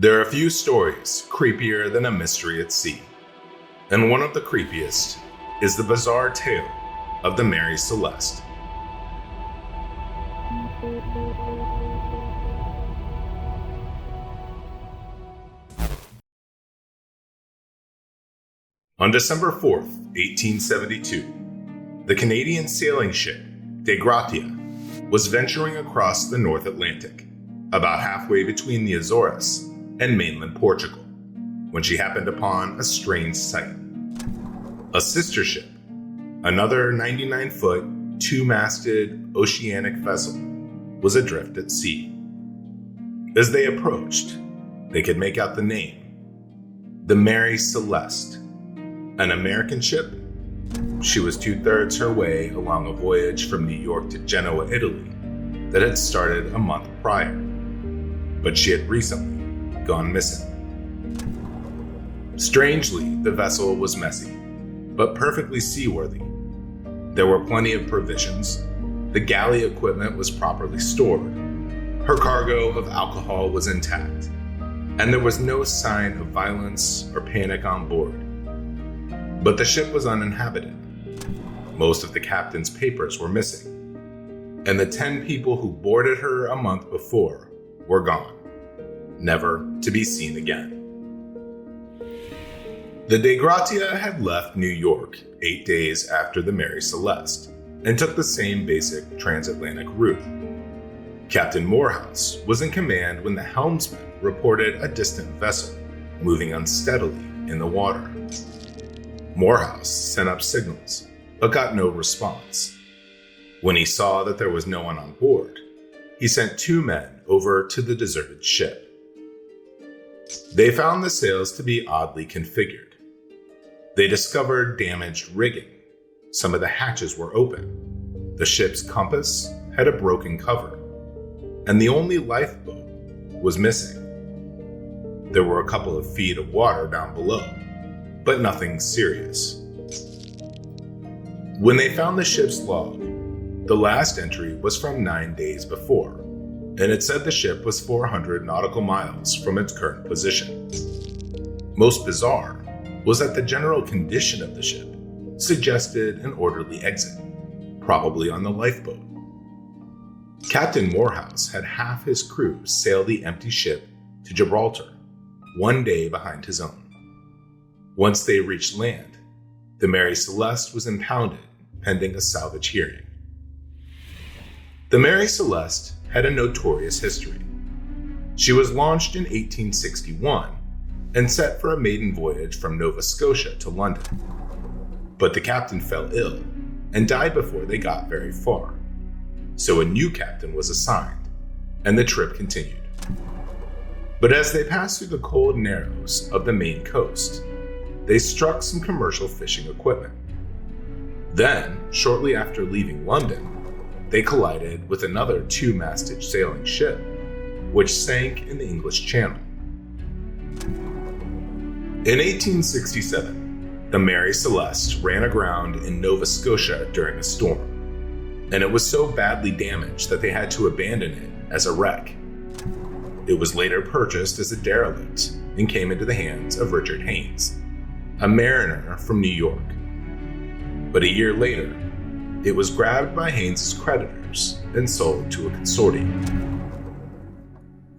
There are a few stories creepier than a mystery at sea, and one of the creepiest is the bizarre tale of the Mary Celeste. On December 4th, 1872, the Canadian sailing ship Dei Gratia was venturing across the North Atlantic, about halfway between the Azores and mainland Portugal, when she happened upon a strange sight. A sister ship, another 99-foot, two-masted oceanic vessel, was adrift at sea. As they approached, they could make out the name, the Mary Celeste, an American ship. She was 2/3 her way along a voyage from New York to Genoa, Italy, that had started a month prior, but she had recently gone missing. Strangely, the vessel was messy, but perfectly seaworthy. There were plenty of provisions, the galley equipment was properly stored, her cargo of alcohol was intact, and there was no sign of violence or panic on board. But the ship was uninhabited. Most of the captain's papers were missing, and the 10 people who boarded her a month before were gone, never to be seen again. The Dei Gratia had left New York 8 days after the Mary Celeste and took the same basic transatlantic route. Captain Morehouse was in command when the helmsman reported a distant vessel moving unsteadily in the water. Morehouse sent up signals, but got no response. When he saw that there was no one on board, he sent 2 men over to the deserted ship. They found the sails to be oddly configured. They discovered damaged rigging. Some of the hatches were open. The ship's compass had a broken cover, and the only lifeboat was missing. There were a couple of feet of water down below, but nothing serious. When they found the ship's log, the last entry was from 9 days before, and it said the ship was 400 nautical miles from its current position. Most bizarre was that the general condition of the ship suggested an orderly exit, probably on the lifeboat. Captain Morehouse had half his crew sail the empty ship to Gibraltar, 1 day behind his own. Once they reached land, the Mary Celeste was impounded pending a salvage hearing. The Mary Celeste had a notorious history. She was launched in 1861 and set for a maiden voyage from Nova Scotia to London. But the captain fell ill and died before they got very far. So a new captain was assigned, and the trip continued. But as they passed through the cold narrows of the Maine coast, they struck some commercial fishing equipment. Then, shortly after leaving London, they collided with another 2-masted sailing ship, which sank in the English Channel. In 1867, the Mary Celeste ran aground in Nova Scotia during a storm, and it was so badly damaged that they had to abandon it as a wreck. It was later purchased as a derelict and came into the hands of Richard Haynes, a mariner from New York. But a year later, it was grabbed by Haynes's creditors and sold to a consortium.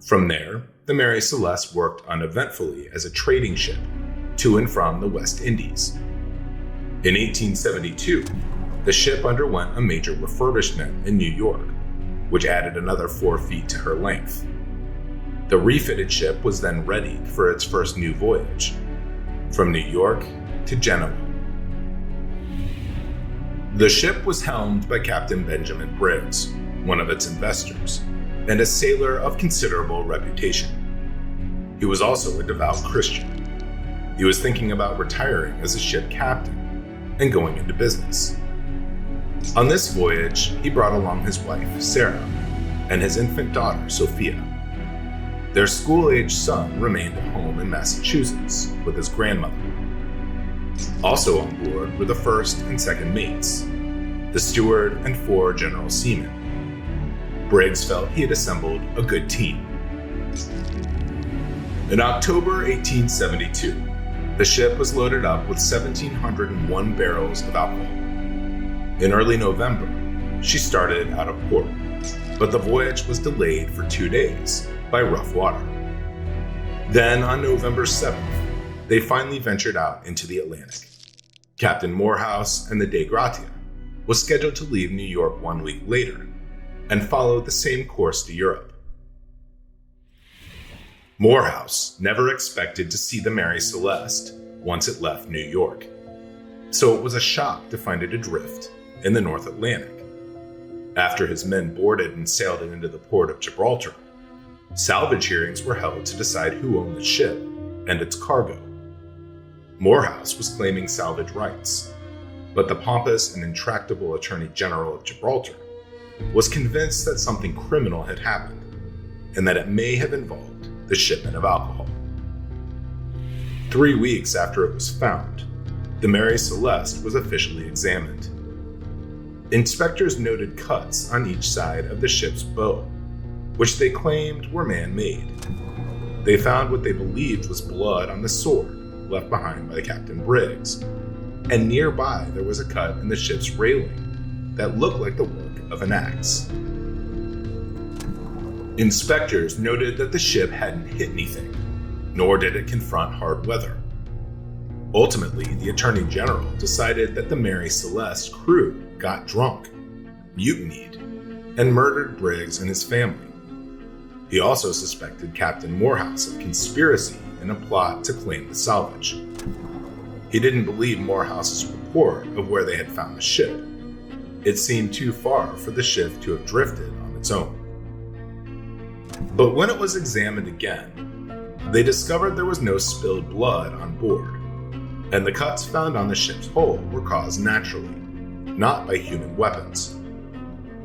From there, the Mary Celeste worked uneventfully as a trading ship to and from the West Indies. In 1872, the ship underwent a major refurbishment in New York, which added another 4 feet to her length. The refitted ship was then readied for its first new voyage, from New York to Genoa. The ship was helmed by Captain Benjamin Briggs, one of its investors, and a sailor of considerable reputation. He was also a devout Christian. He was thinking about retiring as a ship captain and going into business. On this voyage, he brought along his wife, Sarah, and his infant daughter, Sophia. Their school-aged son remained at home in Massachusetts with his grandmother. Also on board were the first and second mates, the steward and 4 general seamen. Briggs felt he had assembled a good team. In October 1872, the ship was loaded up with 1,701 barrels of alcohol. In early November, she started out of port, but the voyage was delayed for 2 days by rough water. Then on November 7th, they finally ventured out into the Atlantic. Captain Morehouse and the Dei Gratia was scheduled to leave New York 1 week later and follow the same course to Europe. Morehouse never expected to see the Mary Celeste once it left New York, so it was a shock to find it adrift in the North Atlantic. After his men boarded and sailed it into the port of Gibraltar, salvage hearings were held to decide who owned the ship and its cargo. Morehouse was claiming salvage rights, but the pompous and intractable Attorney General of Gibraltar was convinced that something criminal had happened and that it may have involved the shipment of alcohol. 3 weeks after it was found, the Mary Celeste was officially examined. Inspectors noted cuts on each side of the ship's bow, which they claimed were man-made. They found what they believed was blood on the sword left behind by Captain Briggs, and nearby there was a cut in the ship's railing that looked like the work of an axe. Inspectors noted that the ship hadn't hit anything, nor did it confront hard weather. Ultimately, the Attorney General decided that the Mary Celeste crew got drunk, mutinied, and murdered Briggs and his family. He also suspected Captain Morehouse of conspiracy in a plot to claim the salvage. He didn't believe Morehouse's report of where they had found the ship. It seemed too far for the ship to have drifted on its own. But when it was examined again, they discovered there was no spilled blood on board, and the cuts found on the ship's hull were caused naturally, not by human weapons.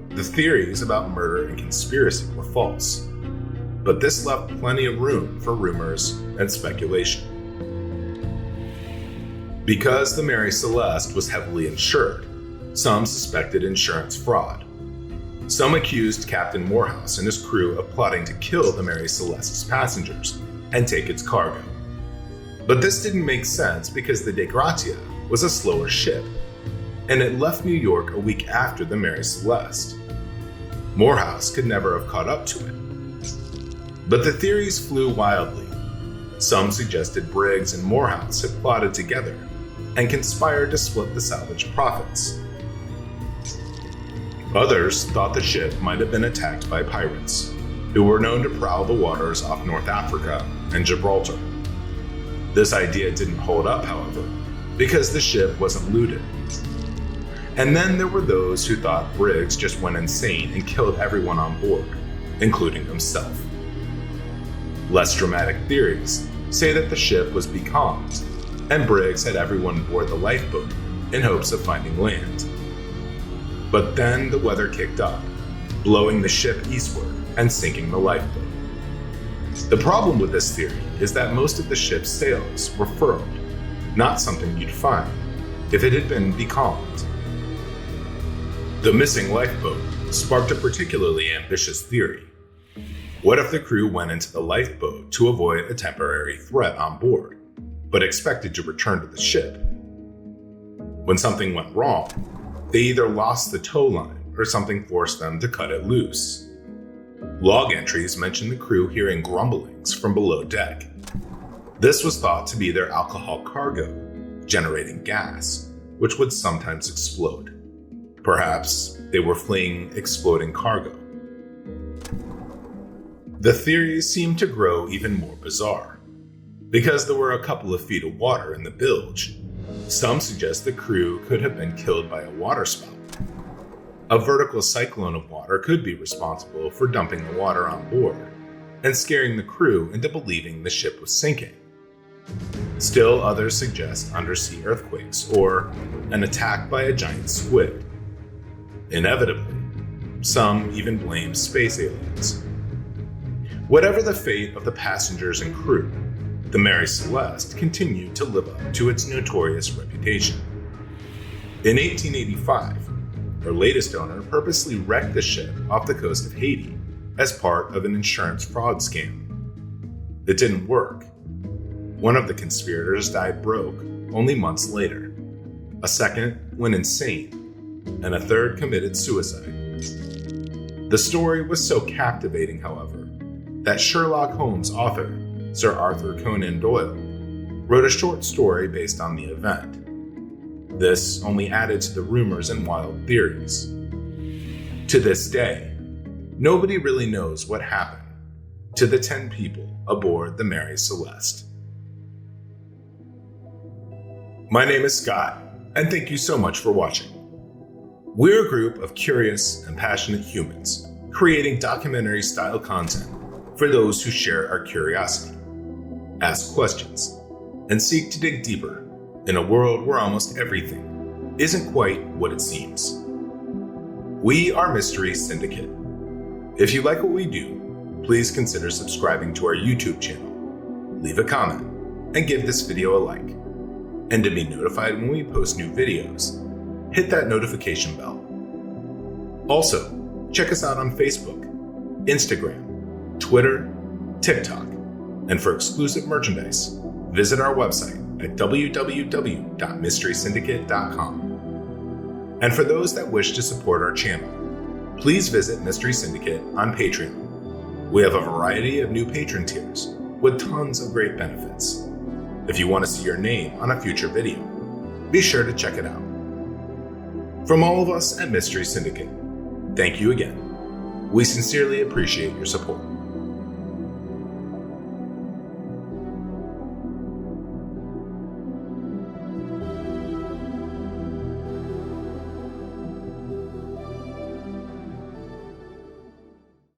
The theories about murder and conspiracy were false, but this left plenty of room for rumors and speculation. Because the Mary Celeste was heavily insured, some suspected insurance fraud. Some accused Captain Morehouse and his crew of plotting to kill the Mary Celeste's passengers and take its cargo. But this didn't make sense because the Dei Gratia was a slower ship, and it left New York a week after the Mary Celeste. Morehouse could never have caught up to it. But the theories flew wildly. Some suggested Briggs and Morehouse had plotted together and conspired to split the salvage profits. Others thought the ship might have been attacked by pirates, who were known to prowl the waters off North Africa and Gibraltar. This idea didn't hold up, however, because the ship wasn't looted. And then there were those who thought Briggs just went insane and killed everyone on board, including himself. Less dramatic theories say that the ship was becalmed, and Briggs had everyone board the lifeboat in hopes of finding land. But then the weather kicked up, blowing the ship eastward and sinking the lifeboat. The problem with this theory is that most of the ship's sails were furled, not something you'd find if it had been becalmed. The missing lifeboat sparked a particularly ambitious theory. What if the crew went into the lifeboat to avoid a temporary threat on board, but expected to return to the ship? When something went wrong, they either lost the tow line or something forced them to cut it loose. Log entries mention the crew hearing grumblings from below deck. This was thought to be their alcohol cargo, generating gas, which would sometimes explode. Perhaps they were fleeing exploding cargo. The theories seemed to grow even more bizarre. Because there were a couple of feet of water in the bilge, some suggest the crew could have been killed by a waterspout. A vertical cyclone of water could be responsible for dumping the water on board and scaring the crew into believing the ship was sinking. Still, others suggest undersea earthquakes or an attack by a giant squid. Inevitably, some even blame space aliens. Whatever the fate of the passengers and crew, the Mary Celeste continued to live up to its notorious reputation. In 1885, her latest owner purposely wrecked the ship off the coast of Haiti as part of an insurance fraud scam. It didn't work. One of the conspirators died broke only months later. A second went insane, and a third committed suicide. The story was so captivating, however, that Sherlock Holmes author Sir Arthur Conan Doyle wrote a short story based on the event. This only added to the rumors and wild theories. To this day, nobody really knows what happened to the 10 people aboard the Mary Celeste. My name is Scott, and thank you so much for watching. We're a group of curious and passionate humans creating documentary-style content for those who share our curiosity, ask questions, and seek to dig deeper in a world where almost everything isn't quite what it seems. We are Mystery Syndicate. If you like what we do, please consider subscribing to our YouTube channel, leave a comment, and give this video a like. And to be notified when we post new videos, hit that notification bell. Also, check us out on Facebook, Instagram, Twitter, TikTok, and for exclusive merchandise, visit our website at www.mysterysyndicate.com. And for those that wish to support our channel, please visit Mystery Syndicate on Patreon. We have a variety of new patron tiers with tons of great benefits. If you want to see your name on a future video, be sure to check it out. From all of us at Mystery Syndicate, thank you again. We sincerely appreciate your support.